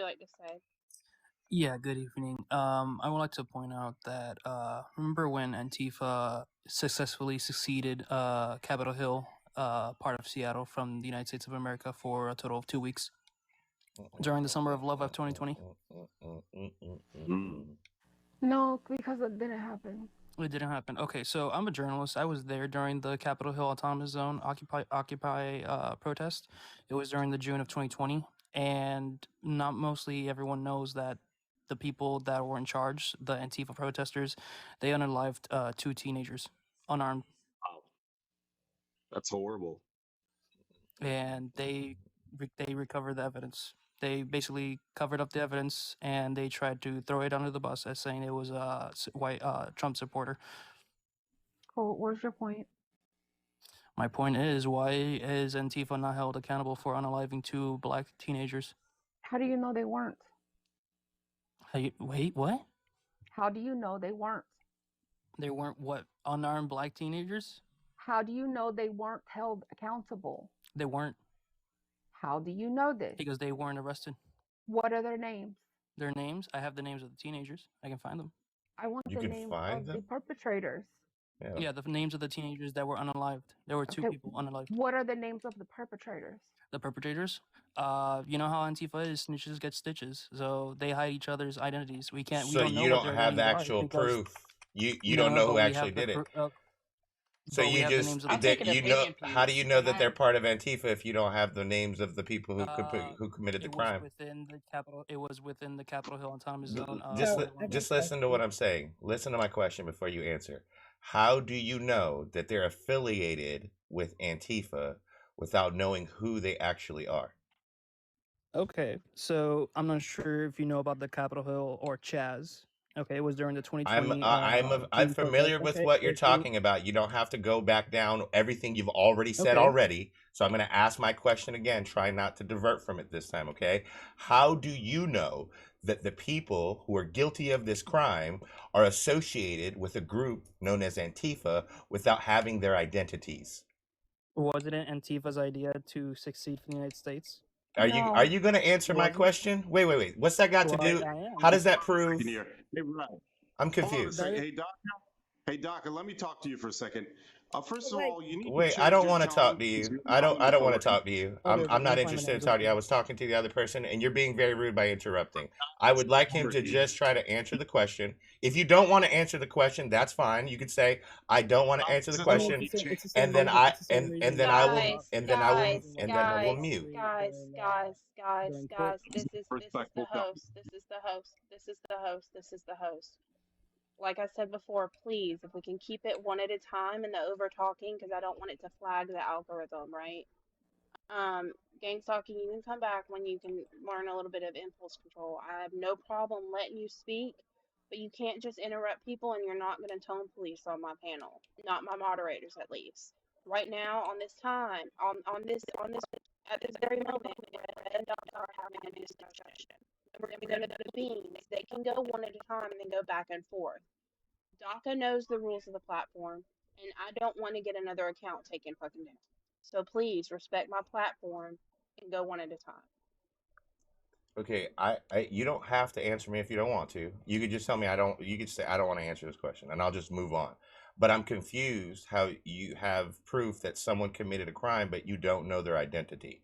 like to say? Yeah, good evening. I would like to point out that remember when Antifa successfully succeeded Capitol Hill, part of Seattle, from the United States of America for a total of 2 weeks during the summer of love of 2020? No, because it didn't happen. It didn't happen. Okay, so I'm a journalist. I was there during the Capitol Hill Autonomous Zone Occupy protest. It was during the June of 2020, and not mostly everyone knows that the people that were in charge, the Antifa protesters, they unalived 2 teenagers, unarmed, Wow. That's horrible. and they recovered the evidence. They basically covered up the evidence, and they tried to throw it under the bus as saying it was a white Trump supporter. Cool. Where's your point? My point is, why is Antifa not held accountable for unaliving 2 black teenagers? How do you know they weren't? Wait, what? How do you know they weren't? They weren't what? Unarmed black teenagers? How do you know they weren't held accountable? They weren't, How do you know this? because they weren't arrested. What are their names? Their names? I have the names of the teenagers. I can find them. I want You the can names find of the them? perpetrators. Yeah, the names of the teenagers that were unalived. There were 2 Okay. people unalived. What are the names of the perpetrators? The perpetrators? You know how Antifa is, snitches get stitches. So they hide each other's identities. We So don't know you what don't their have the names are actual because proof. You don't know but who we actually have the did it. but So we you have the just names of I'll the take that an you know opinion how do piece. you know that Can they're I? part of Antifa if you don't have the names of the people who committed the It was crime? within the Capitol. It was within the Capitol Hill Autonomous Zone. Just listen to what I'm saying. Listen to my question before you answer. How do you know that they're affiliated with Antifa without knowing who they actually are? Okay, so I'm not sure if you know about the Capitol Hill or Chaz. Okay, it was during the 2020 I'm June familiar protest. with Okay, what you're if you talking about. You don't have to go back down everything you've already said okay, already. So I'm going to ask my question again. Try not to divert from it this time, okay? How do you know that the people who are guilty of this crime are associated with a group known as Antifa without having their identities? wasn't it Antifa's idea to succeed for the United States? Are No. you going to answer my Was it? question? Wait. What's that got to Well, do? I How am. does that prove? Hey, Ryan. I'm Hold on a confused. second. That Hey, Doc. Hey, Doc, let me talk to you for a second. First of Wait. all, you need to Wait, I change don't your want to talk tone to you. because you're I not don't in want to authority. talk to you. Okay, I'm not let me find the interested in names of talking to you. I them. was talking to the other person and you're being very rude by interrupting. I would like him to Authority. just try to answer the question. If you don't want to answer the question, that's fine. You could say I don't want to answer the This is I mean, what question, you change. it's the same and then reason. I It's the same reason and then why I I will stopped. and It's then the I same will reason why and I then I will stopped mute. during court. This is the Respectful tone. host. This is the host. This is the host. This is the host. Like I said before, please, if we can keep it one at a time and the over talking, because I don't want it to flag the algorithm, right? Gang stalking, you can come back when you can learn a little bit of impulse control. I have no problem letting you speak, but you can't just interrupt people, and you're not going to tone police on my panel, not my moderators at least. Right now, on this time, on this at this very moment, Red and Dr. are having a discussion. We're going to go to the beans. They can go one at a time and then go back and forth. DACA knows the rules of the platform, and I don't want to get another account taken fucking down. So please respect my platform and go one at a time. Okay, you don't have to answer me if you don't want to. You could just tell me I don't. You could say I don't want to answer this question, and I'll just move on. But I'm confused how you have proof that someone committed a crime, but you don't know their identity.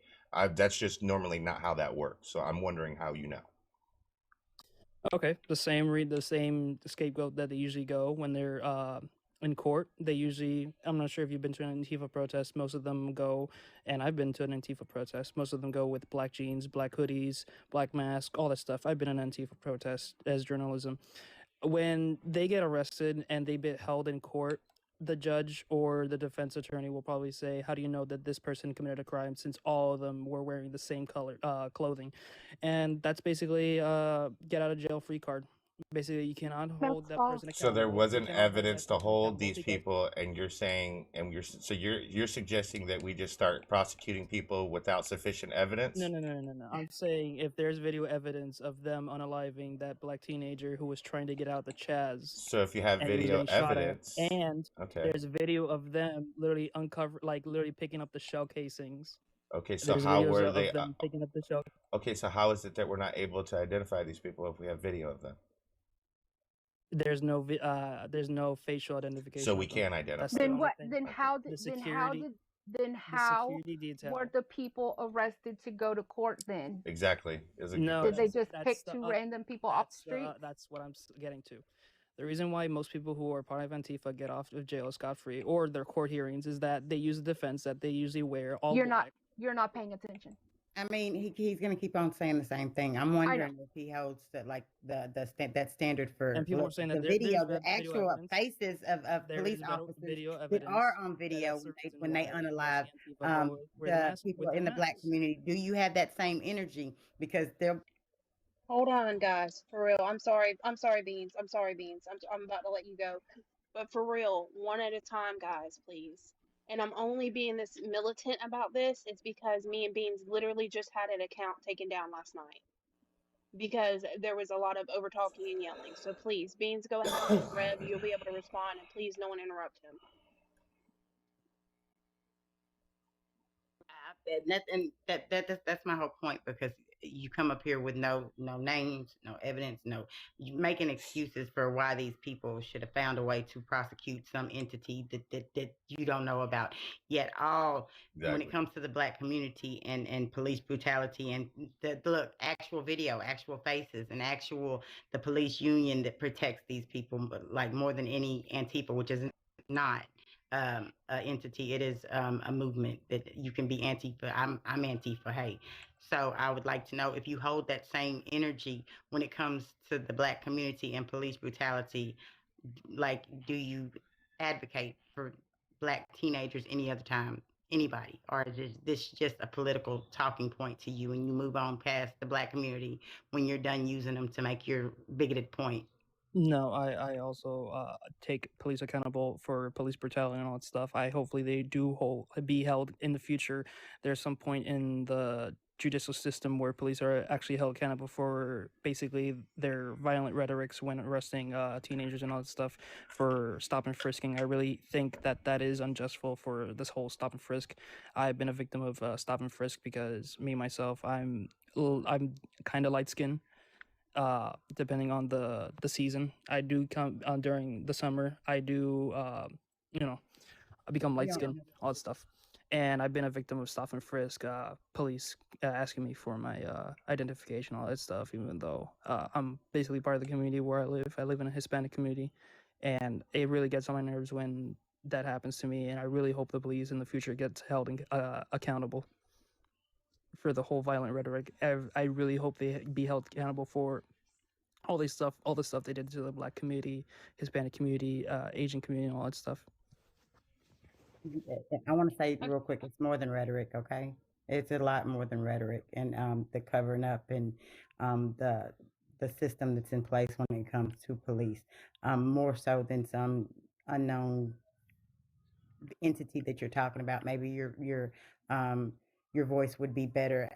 That's just normally not how that works. So I'm wondering how you know. Okay, the same scapegoat that they usually go when they're in court. They usually, I'm not sure if you've been to an Antifa protest. Most of them go, and I've been to an Antifa protest. Most of them go with black jeans, black hoodies, black mask, all that stuff. I've been in an Antifa protest as journalism. When they get arrested and they get held in court, the judge or the defense attorney will probably say, "How do you know that this person committed a crime?" Since all of them were wearing the same color clothing, and that's basically get out of jail free card. Basically, you cannot hold that person So there accountable. You wasn't cannot hold that evidence to person hold accountable these because people, and you're saying, and you're suggesting that we just start prosecuting people without sufficient evidence? no. I'm saying if there's video evidence of them unaliving that black teenager who was trying to get out the Chaz So if you have and he was video getting shot at, evidence, and okay, there's video of them literally literally picking up the shell casings. Okay, so There's how videos were of they? them picking up the shelter. Okay, so how is it that we're not able to identify these people if we have video of them? There's no facial identification So we of them. can't identify That's the Then them. only what? thing. Then how The did? security, Then the how security detail. were the people arrested to go to court? Then Exactly, is a good No, did they question. just pick two random people off the street? That's what I'm getting to. The reason why most people who are part of Antifa get off of jail scot-free or their court hearings is that they use a defense that they usually wear all black. You're not paying attention. I mean, he's going to keep on saying the same thing. I'm wondering if he holds that, like that standard for And people are saying that the there's video, the video actual evidence. faces of There police is officers video that evidence are on that video that's the reason when they why unalive most Antifa wear the the mask people with in their the black masks. community. Do you have that same energy? Because they're Hold on, guys. For real. I'm sorry. I'm sorry, Beans. I'm sorry, Beans. I'm about to let you go. But for real, one at a time, guys, please. And I'm only being this militant about this. It's because me and Beans literally just had an account taken down last night because there was a lot of over talking and yelling. So please, Beans, go ahead. Rev, you'll be able to respond, and please, no one interrupt him. that's my whole point, because you come up here with no names, no evidence, you making excuses for why these people should have found a way to prosecute some entity that you don't know about. Yet when it comes to the black community and police brutality and look, actual video, actual faces, and the police union that protects these people, like more than any Antifa, which is not an entity. It is a movement that you can be Antifa. I'm Antifa. Hey, so I would like to know if you hold that same energy when it comes to the black community and police brutality. Like, do you advocate for black teenagers any other time? Anybody, or is this just a political talking point to you, and you move on past the black community when you're done using them to make your bigoted point? No, I also take police accountable for police brutality and all that stuff. Hopefully they do be held in the future. There's some point in the judicial system where police are actually held accountable for basically their violent rhetorics when arresting teenagers and all that stuff for stop and frisking. I really think that is unjustful for this whole stop and frisk. I've been a victim of stop and frisk because myself, I'm kind of light skinned. Depending on the season, I do come during the summer. I do I become light skinned, all that stuff. And I've been a victim of stop and frisk, police asking me for my identification, all that stuff, even though I'm basically part of the community where I live. I live in a Hispanic community, and it really gets on my nerves when that happens to me. And I really hope the police in the future get held accountable for the whole violent rhetoric. I really hope they be held accountable for all the stuff they did to the black community, Hispanic community, Asian community, and all that stuff. I want to say real quick, it's more than rhetoric, okay? It's a lot more than rhetoric, and the covering up and the system that's in place when it comes to police, more so than some unknown entity that you're talking about. Maybe your voice would be better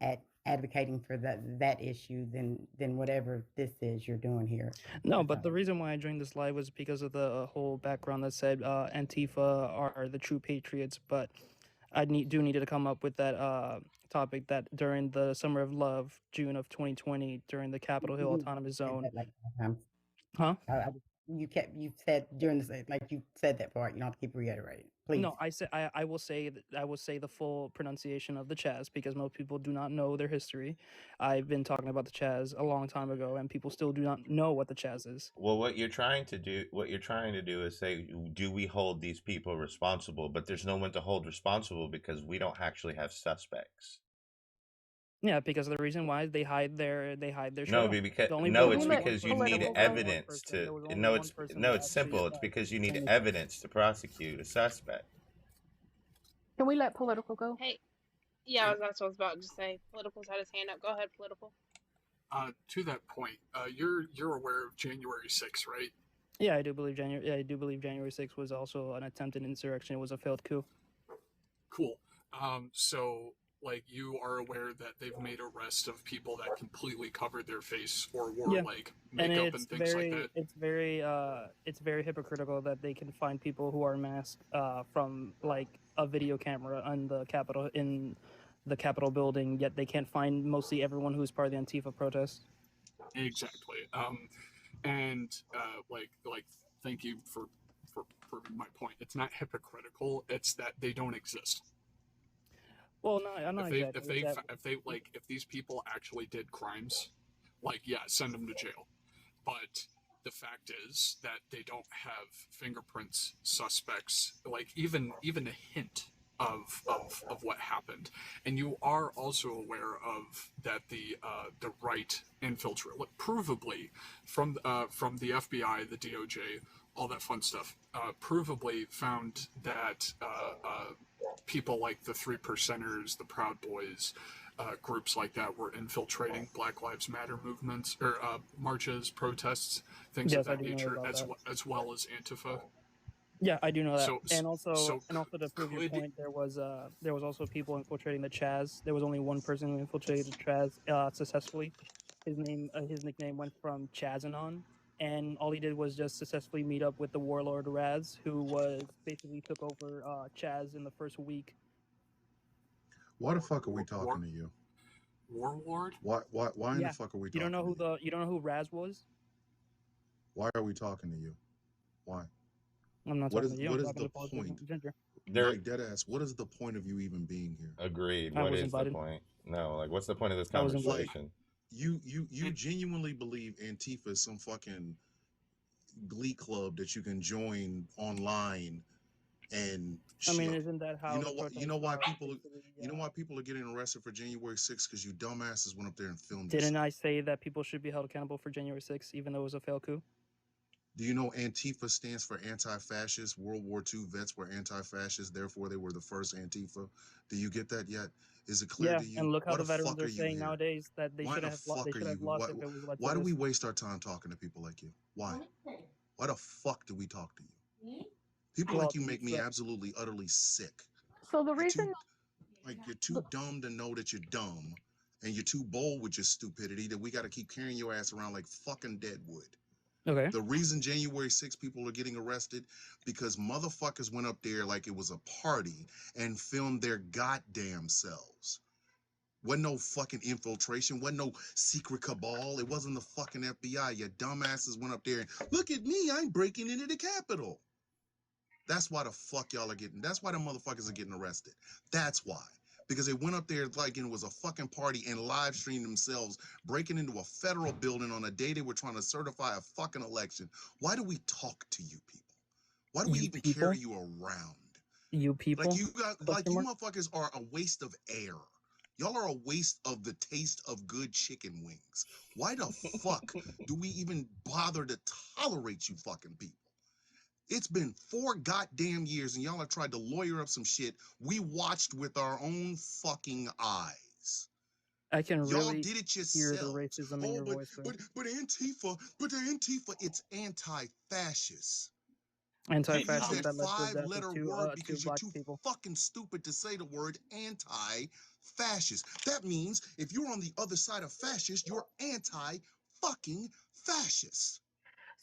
at advocating for that issue than whatever this is you're doing here. No, but the reason why I joined this live was because of the whole background that said Antifa are the true patriots. But I needed to come up with that topic that during the Summer of Love, June of 2020, during the Capitol Hill Autonomous Zone. Huh? You said during this, like you said that part. You don't have to keep reiterating, please. No, I will say the full pronunciation of the Chaz because most people do not know their history. I've been talking about the Chaz a long time ago, and people still do not know what the Chaz is. Well, what you're trying to do is say, do we hold these people responsible? But there's no one to hold responsible because we don't actually have suspects. Yeah, because of the reason why they hide their No, show. it's because you need evidence to. No, it's simple. It's because you need evidence to prosecute a suspect. Can we let political go? Hey, yeah, that's what I was about to say. Political's had his hand up. Go ahead, political. To that point, you're aware of January 6th, right? Yeah, I do believe January 6th was also an attempted insurrection. It was a failed coup. Cool. So like you are aware that they've made arrests of people that completely covered their face or wore Yeah. like And makeup and things like that. it's very hypocritical that they can find people who are masked from like a video camera on the Capitol building, yet they can't find mostly everyone who's part of the Antifa protest. Exactly. And like thank you for proving my point. It's not hypocritical. It's that they don't exist. Well, no, I'm not exactly. If these people actually did crimes, like yeah, send them to jail. But the fact is that they don't have fingerprints, suspects, like even a hint of what happened. And you are also aware of that the right infiltrate, provably from the FBI, the DOJ, all that fun stuff, provably found that people like the Three Percenters, the Proud Boys, groups like that were infiltrating Black Lives Matter movements or marches, protests, things Yes, of I that do know nature, about that. as well as Antifa. Yeah, I do know that. So And also to prove your could point, there was also people infiltrating the Chaz. There was only one person who infiltrated the Chaz successfully. His nickname went from Chazanon, and all he did was just successfully meet up with the warlord Raz, who was basically took over Chaz in the first week. Why the fuck are we talking to you? Warlord? Why in the fuck are we talking? You don't know who Raz was? Why are we talking to you? Why? I'm not talking to you. What I'm is talking the to point? Ginger. Like dead ass. What is the point of you even being here? Agreed. I What was is invited. the point? No, like what's the point of this I was invited. conversation? You genuinely believe Antifa is some fucking glee club that you can join online and I mean, shit. isn't that how You know the what? You protests know why are people? basically, You know why people are getting arrested for January 6th? Because you dumbasses went up there and filmed Didn't yourself. I say that people should be held accountable for January 6th, even though it was a failed coup? Do you know Antifa stands for anti-fascist? World War II vets were anti-fascist, therefore they were the first Antifa. Do you get that yet? Is it clear Yeah, to you? and look how Why the the veterans fuck are are you saying here? nowadays that they Why should the have fuck are you? lost if it was led Why to do we this. waste our time talking to people like you? Why? Why the fuck do we talk to you? People Well, like you make me absolutely, utterly sick. So the You're reason, you're too dumb to know that you're dumb, and you're too bold with your stupidity that we got to keep carrying your ass around like fucking deadwood. Okay. The reason January 6th people are getting arrested because motherfuckers went up there like it was a party and filmed their goddamn selves. Wasn't no fucking infiltration. Wasn't no secret cabal. It wasn't the fucking FBI. Your dumbasses went up there and look at me. I'm breaking into the Capitol. That's why the fuck y'all are getting. That's why the motherfuckers are getting arrested. That's why. Because they went up there like it was a fucking party and live streamed themselves breaking into a federal building on a day they were trying to certify a fucking election. Why do we talk to you people? Why do we even carry you around? You people? Like you motherfuckers are a waste of air. Y'all are a waste of the taste of good chicken wings. Why the fuck do we even bother to tolerate you fucking people? It's been 4 goddamn years and y'all have tried to lawyer up some shit we watched with our own fucking eyes. I can Y'all really did it hear the yourselves. racism in your voice. But the Antifa, it's anti-fascist. Anti-fascist You use that led to the death of 5-letter two word because you're black too people. fucking stupid to say the word anti-fascist. That means if you're on the other side of fascist, you're anti-fucking fascist.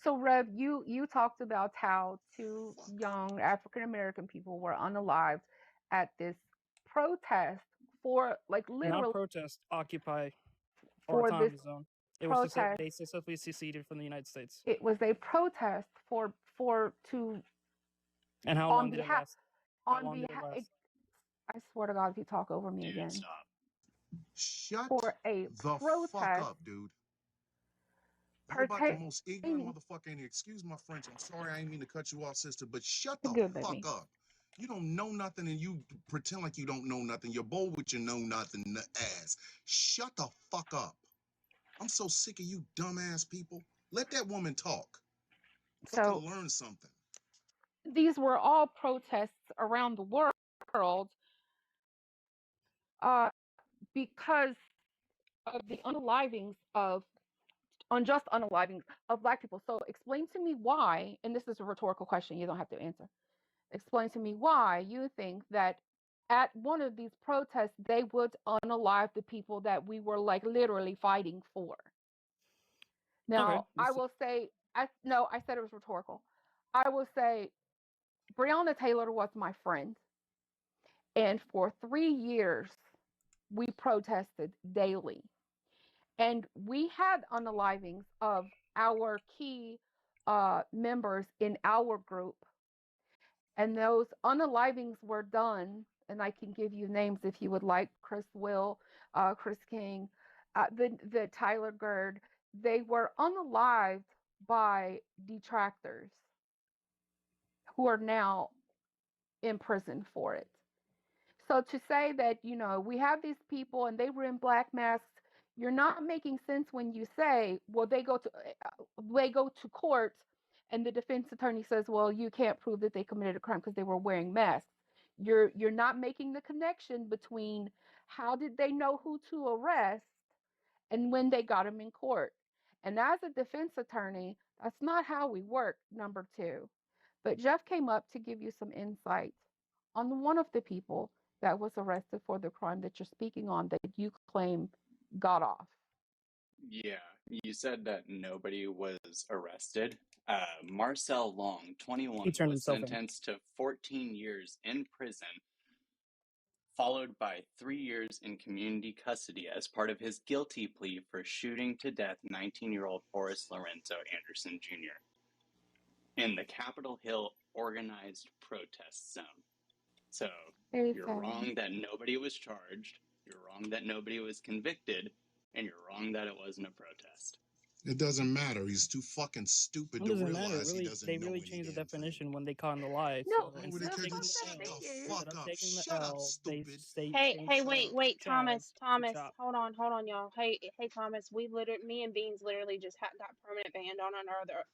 so Rev, you talked about how two young African American people were unalived at this protest for like Not literally protest, occupy, or for this autonomous zone. It was protest. they successfully seceded from the United States. It was a protest for to And how on long did it behalf last? How on long did it behalf. last? I swear to God, if you talk over me again, Stop. Shut for a the fuck protest up, dude. You're about the most ignorant pertaining. motherfucker in here. Excuse my French. I'm sorry, I didn't mean to cut you off, sister, but shut the Good, fuck baby. up. You don't know nothing and you pretend like you don't know nothing. You're bold with your know nothing ass. Shut the fuck up. I'm so sick of you dumbass people. Let that woman talk. So Fucking learn something. these were all protests around the world uh, because of the unjust unalivings of Black people. So explain to me why, and this is a rhetorical question, you don't have to answer. Explain to me why you think that at one of these protests, they would unalive the people that we were like literally fighting for. Okay. Now, I will say, no, I said it was rhetorical. I will say, Breonna Taylor was my friend, and for 3 years, we protested daily, and we had unalivings of our key members in our group, and those unalivings were done. And I can give you names if you would like: Chris Will, Chris King, the Tyler Gerd. They were unalived by detractors who are now in prison for it. So to say that, we have these people and they were in black masks, you're not making sense when you say, well, they go to court and the defense attorney says, well, you can't prove that they committed a crime because they were wearing masks. You're not making the connection between how did they know who to arrest and when they got them in court. And as a defense attorney, that's not how we work, number two. But Jeff came up to give you some insight on one of the people that was arrested for the crime that you're speaking on that you claim got off. Yeah, you said that nobody was arrested. Marcel Long, 21, He turned was himself in. sentenced to 14 years in prison, followed by 3 years in community custody as part of his guilty plea for shooting to death 19-year-old Horace Lorenzo Anderson Jr. in the Capitol Hill organized protest zone. So Very you're sad. wrong that nobody was charged, you're wrong that nobody was convicted, and you're wrong that it wasn't a protest. It doesn't matter. He's too fucking stupid It to doesn't matter. realize he Really, doesn't they know really any changed the damn thing. definition when they caught him alive. No, So Oh, instead they of the could taking fuck just the that shut thing the is. instead fuck of up. taking the Shut up, L, they stupid. Hey, changed wait, the wait, Chaz to Thomas, Chop. hold on, y'all. Hey, Thomas, me and Beans literally just got permanent banned on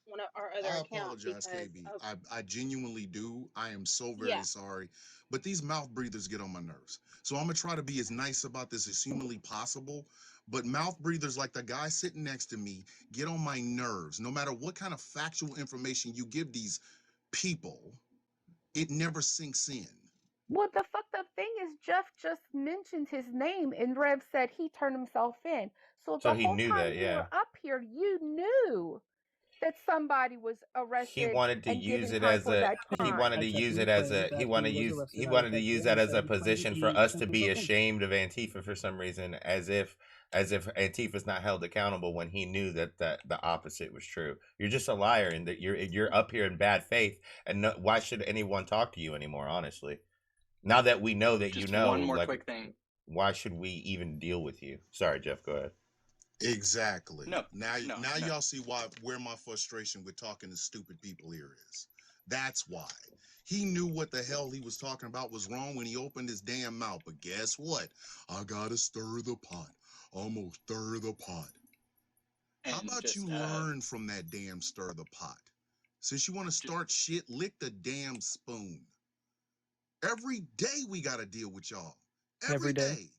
one of our other I accounts apologize, because KB. of, I genuinely do. I am so yeah. very sorry. But these mouth breathers get on my nerves. So I'm going to try to be as nice about this as humanly possible. But mouth breathers like the guy sitting next to me get on my nerves. No matter what kind of factual information you give these people, it never sinks in. Well, the fucked up thing is Jeff just mentioned his name and Rev said he turned himself in. So So the he whole knew time that, you yeah. were up here, you knew that somebody was He arrested wanted to and use given it time as for a that he crime. wanted I to checked use it as replays a that he was arrested. he I wanted to checked use again. that He as said a he claimed position for he us turned to be himself in. ashamed of Antifa for some reason, as if Antifa's not held accountable when he knew that the opposite was true. You're just a liar, and that you're up here in bad faith. And no, why should anyone talk to you anymore? Honestly, now that we know that you Just one know, more like, quick thing. why should we even deal with you? Sorry, Jeff. Go ahead. Exactly. No, Now no. y'all see where my frustration with talking to stupid people here is. That's why. He knew what the hell he was talking about was wrong when he opened his damn mouth. But guess what? I gotta stir the pot. I'm gonna stir the pot. How And about you just learn from that damn stir the pot? Since you want to start shit, lick the damn spoon. Every day we gotta deal with y'all. Every day. Day.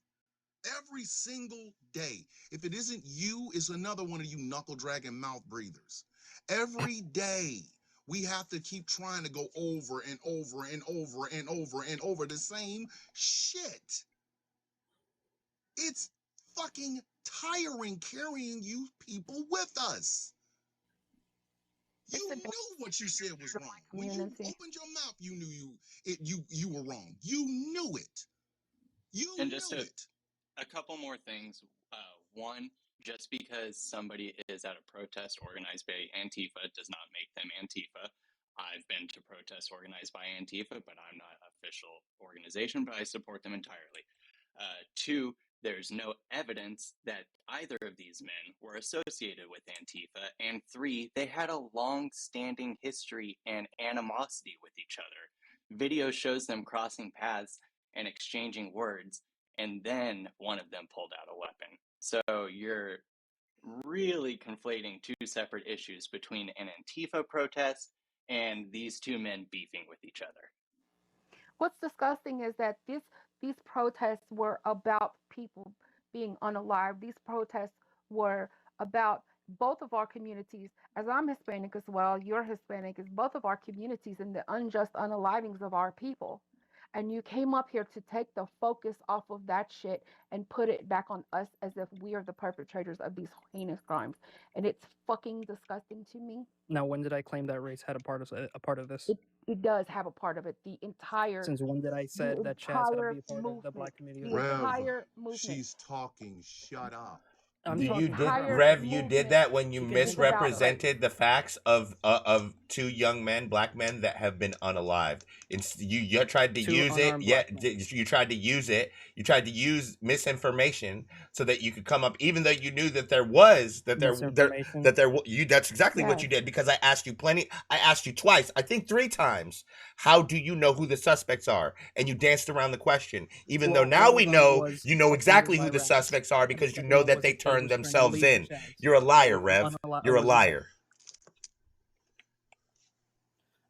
Every single day. If it isn't you, it's another one of you knuckle dragging mouth breathers. Every day we have to keep trying to go over and over and over and over and over the same shit. It's fucking tiring carrying you people with us. It's You a knew what you said was wrong. When you community. opened your mouth, you knew you were wrong. You knew it. You and just knew it. a couple more things. One, just because somebody is at a protest organized by Antifa does not make them Antifa. I've been to protests organized by Antifa, but I'm not an official organization, but I support them entirely. Two, there's no evidence that either of these men were associated with Antifa. And three, they had a long-standing history and animosity with each other. Video shows them crossing paths and exchanging words, and then one of them pulled out a weapon. So you're really conflating two separate issues between an Antifa protest and these two men beefing with each other. What's disgusting is that these protests were about people being unalive. These protests were about both of our communities. As I'm Hispanic as well, you're Hispanic, is both of our communities and the unjust unalivings of our people. And you came up here to take the focus off of that shit and put it back on us as if we are the perpetrators of these heinous crimes. And it's fucking disgusting to me. Now, when did I claim that race had a part of this? It does have a part of it. The entire Since when did I said that Chaz had to be a part of the black community? The Rev, entire movement. she's talking. Shut up. I'm The talking. You did, entire Rev. You did movement that when you She can take it about race. misrepresented the facts of two young men, black men that have been unalived. You tried to Two use it. unarmed Yeah, black men. you tried to use it. You tried to use misinformation so that you could come up, even though you knew that there was Misinformation. you. That's exactly what you Yes. did, because I asked you plenty. I asked you twice, I think 3 times. How do you know who the suspects are? And you danced around the question, even though Well, now one we of them know was you know attended exactly by who the rats, suspects are and the because you second know one that was they that they turned was trying to themselves leave in. Chaz. You're a liar, So, Rev. You're a Elizabeth. liar.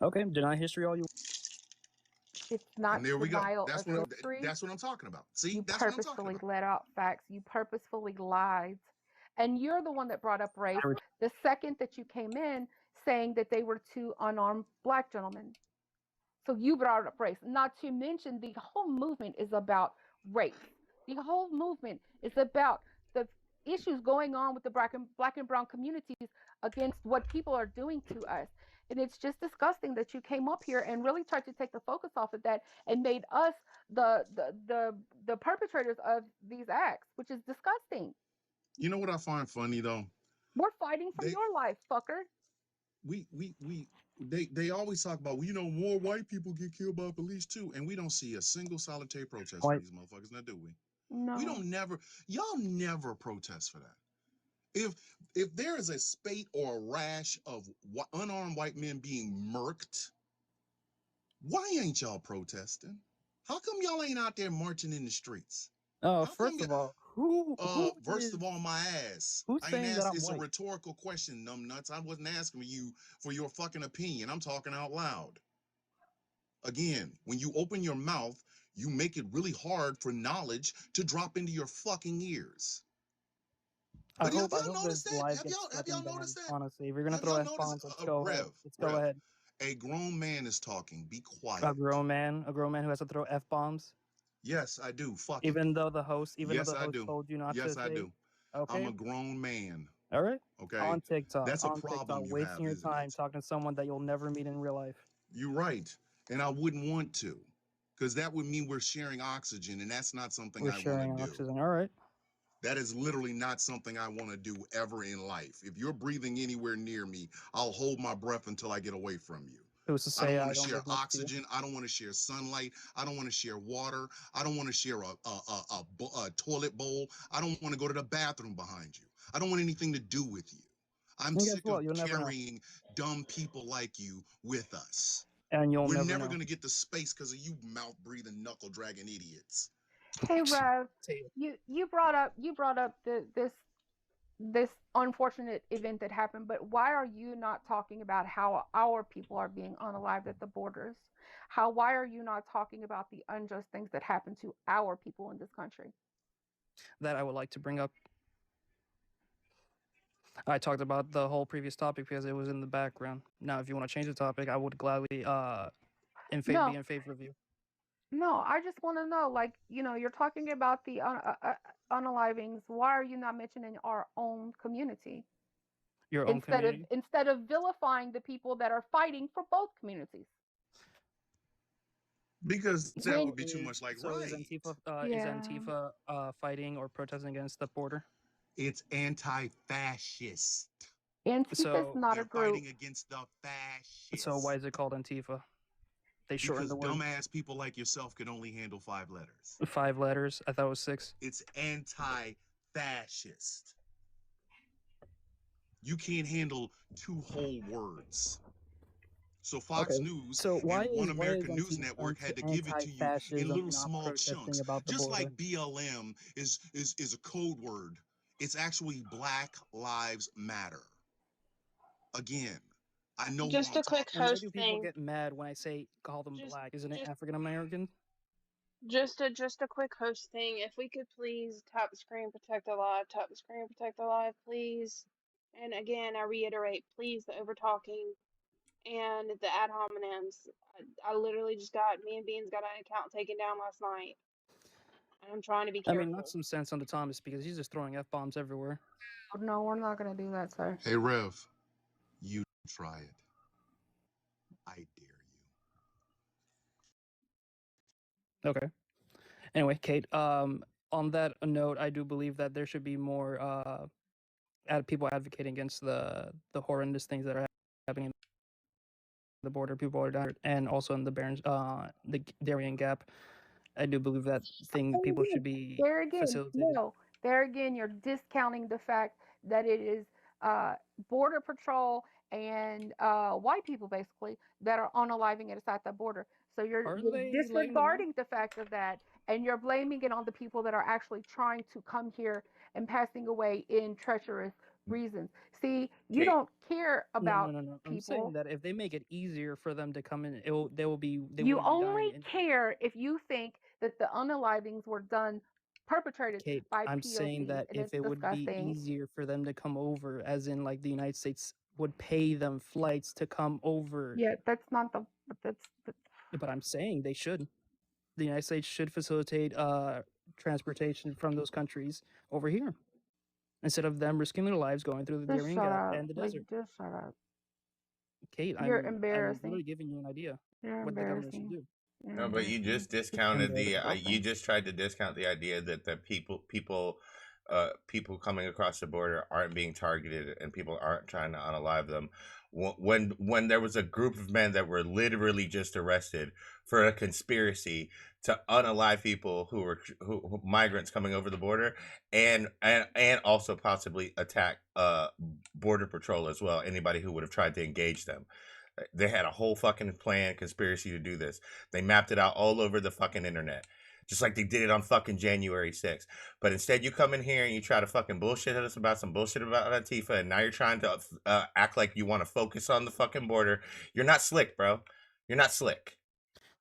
Okay, deny history all you. It's not And there we go. denial That's of what history. that's what I'm talking about. See, You that's what I'm talking purposefully about. let out facts. You purposefully lied. And you're the one that brought up race the second that you came in saying that they were 2 unarmed black gentlemen. So you brought up race. Not to mention the whole movement is about race. The whole movement is about the issues going on with the black and brown communities against what people are doing to us. And it's just disgusting that you came up here and really tried to take the focus off of that and made us the perpetrators of these acts, which is disgusting. You know what I find funny though? We're fighting for They your life, fucker. they always talk about, well, you know, more white people get killed by police too, and we don't see a single solitary protest for these motherfuckers. Now, do we? No. We don't never. Y'all never protest for that. If there is a spate or a rash of unarmed white men being murked, why ain't y'all protesting? How come y'all ain't out there marching in the streets? Oh, first of all, who First is, of all, my ass. who's I ain't saying that asked. I'm It's a white? rhetorical question, numbnuts. I wasn't asking you for your fucking opinion. I'm talking out loud. Again, when you open your mouth, you make it really hard for knowledge to drop into your fucking ears. I But have hope y'all noticed this that? live Have gets y'all fucking banned. noticed that? Honestly, if you're gonna Have throw y'all f noticed? bombs, let's go ahead. Let's go Rev, ahead. a grown man is talking. Be quiet. A grown man who has to throw f bombs. Yes, I do. Fuck it. Even though the host do. told you not to Yes, I say. do. Okay. I'm a grown man. All right. Okay. On TikTok. That's a on problem TikTok, you wasting have, your time talking to someone that you'll never meet in real life. You're right. And I wouldn't want to, because that would mean we're sharing oxygen, and that's not something I want to do. We're sharing oxygen. All right. That is literally not something I want to do ever in life. If you're breathing anywhere near me, I'll hold my breath until I get away from you. Who's to I say don't I want to don't share live next to you? oxygen. I don't want to share sunlight. I don't want to share water. I don't want to share a toilet bowl. I don't want to go to the bathroom behind you. I don't want anything to do with you. I'm And guess sick what? of You'll never know. carrying dumb people like you with us. And you'll We're never never know. going to get to space because of you mouth breathing, knuckle dragging idiots. Hey Rev, you brought up this unfortunate event that happened, but why are you not talking about how our people are being unalived at the borders? Why are you not talking about the unjust things that happen to our people in this country? That I would like to bring up. I talked about the whole previous topic because it was in the background. Now, if you want to change the topic, I would gladly be in favor of you. No, I just want to know, like, you're talking about the unalivings. Why are you not mentioning our own community? Your own community? Instead of vilifying the people that are fighting for both communities. Because that would be too much like so right. Is Antifa fighting or protesting against the border? It's anti-fascist. Antifa is not a group. Fighting against the fascists. So why is it called Antifa? They shortened the word. Dumbass people like yourself could only handle 5 letters. 5 letters? I thought it was 6. It's anti-fascist. You can't handle 2 whole words. So Fox News and One American News Network had to give it to you in little small chunks. Just like BLM is a code word. It's actually Black Lives Matter. Again, I know just a quick and why host do people thing. get mad when I say call them black? Isn't it African American? Just a quick host thing. If we could please tap the screen, protect alive, tap the screen, protect alive, please. And again, I reiterate, please, the over talking. and the ad hominems. I literally just got, me and Beans got an account taken down last night. And I'm trying to be I mean, knock careful. some sense on the Thomas because he's just throwing F bombs everywhere. No, we're not going to do that, sir. Hey, Rev, you try it. I dare you. Okay. Anyway, Kate. On that note, I do believe that there should be more people advocating against the horrendous things that are happening in the border. People are down, and also in the the Darien Gap. I do believe that people should be There again, facilitated. no. There again, you're discounting the fact that it is Border Patrol and white people basically that are unaliving it at the border. So you're Are they letting them out? disregarding the fact of that, and you're blaming it on the people that are actually trying to come here and passing away in treacherous reasons. See, you Kate, don't care about No. I'm saying people. that if they make it easier for them to come in, they You wouldn't be dying. only care if you think that the unalivings were done perpetrated Kate, by I'm saying POCs, that and if it's it would be disgusting. easier for them to come over, as in like the United States would pay them flights to come over. Yeah, that's not the. That's. But I'm saying they should. The United States should facilitate transportation from those countries over here instead of them risking their lives going through the Just Darien shut Gap up. and the Like, desert. just shut up. Kate, You're I'm embarrassing. literally giving you an idea You're what the government should embarrassing. do. You're no, but you embarrassing. just discounted the. Embarrassing. You just tried to discount the idea that people coming across the border aren't being targeted and people aren't trying to unalive them. When there was a group of men that were literally just arrested for a conspiracy to unalive people who migrants coming over the border and also possibly attack border patrol as well, anybody who would have tried to engage them. They had a whole fucking plan, conspiracy to do this. They mapped it out all over the fucking internet. Just like they did it on fucking January 6th. But instead you come in here and you try to fucking bullshit us about some bullshit about Antifa, and now you're trying to act like you want to focus on the fucking border. You're not slick, bro. You're not slick.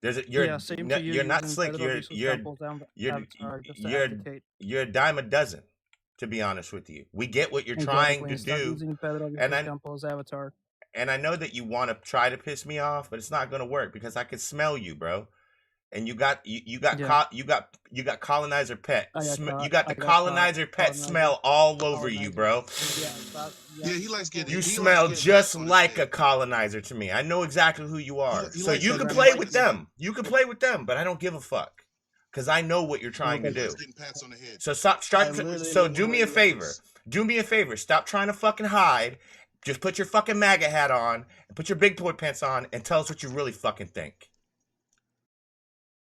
Same to you. You're not using slick. Pedro Diesel's Campbell's avatar just to advocate. You're a dime a dozen, to be honest with you. We get what you're trying to Start do. using Pedro Diesel's Campbell's avatar. And I know that you want to try to piss me off, but it's not going to work because I can smell you, bro. And you got colonizer pet. You got the colonizer pet smell all over you, bro. Yeah, he likes getting. You smell just like a colonizer to me. I know exactly who you are. So you can play with them. You can play with them, but I don't give a fuck because I know what you're trying to do. So So do me a favor. Do me a favor. Stop trying to fucking hide. Just put your fucking MAGA hat on and put your big boy pants on and tell us what you really fucking think.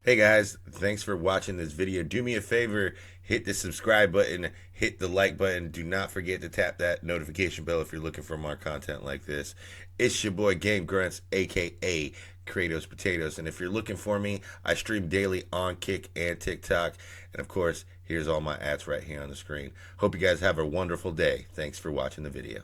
Hey guys, thanks for watching this video. Do me a favor, hit the subscribe button, hit the like button. Do not forget to tap that notification bell if you're looking for more content like this. It's your boy Game Grunts, aka Kratos Potatoes. And if you're looking for me, I stream daily on Kick and TikTok. And of course, here's all my ads right here on the screen. Hope you guys have a wonderful day. Thanks for watching the video.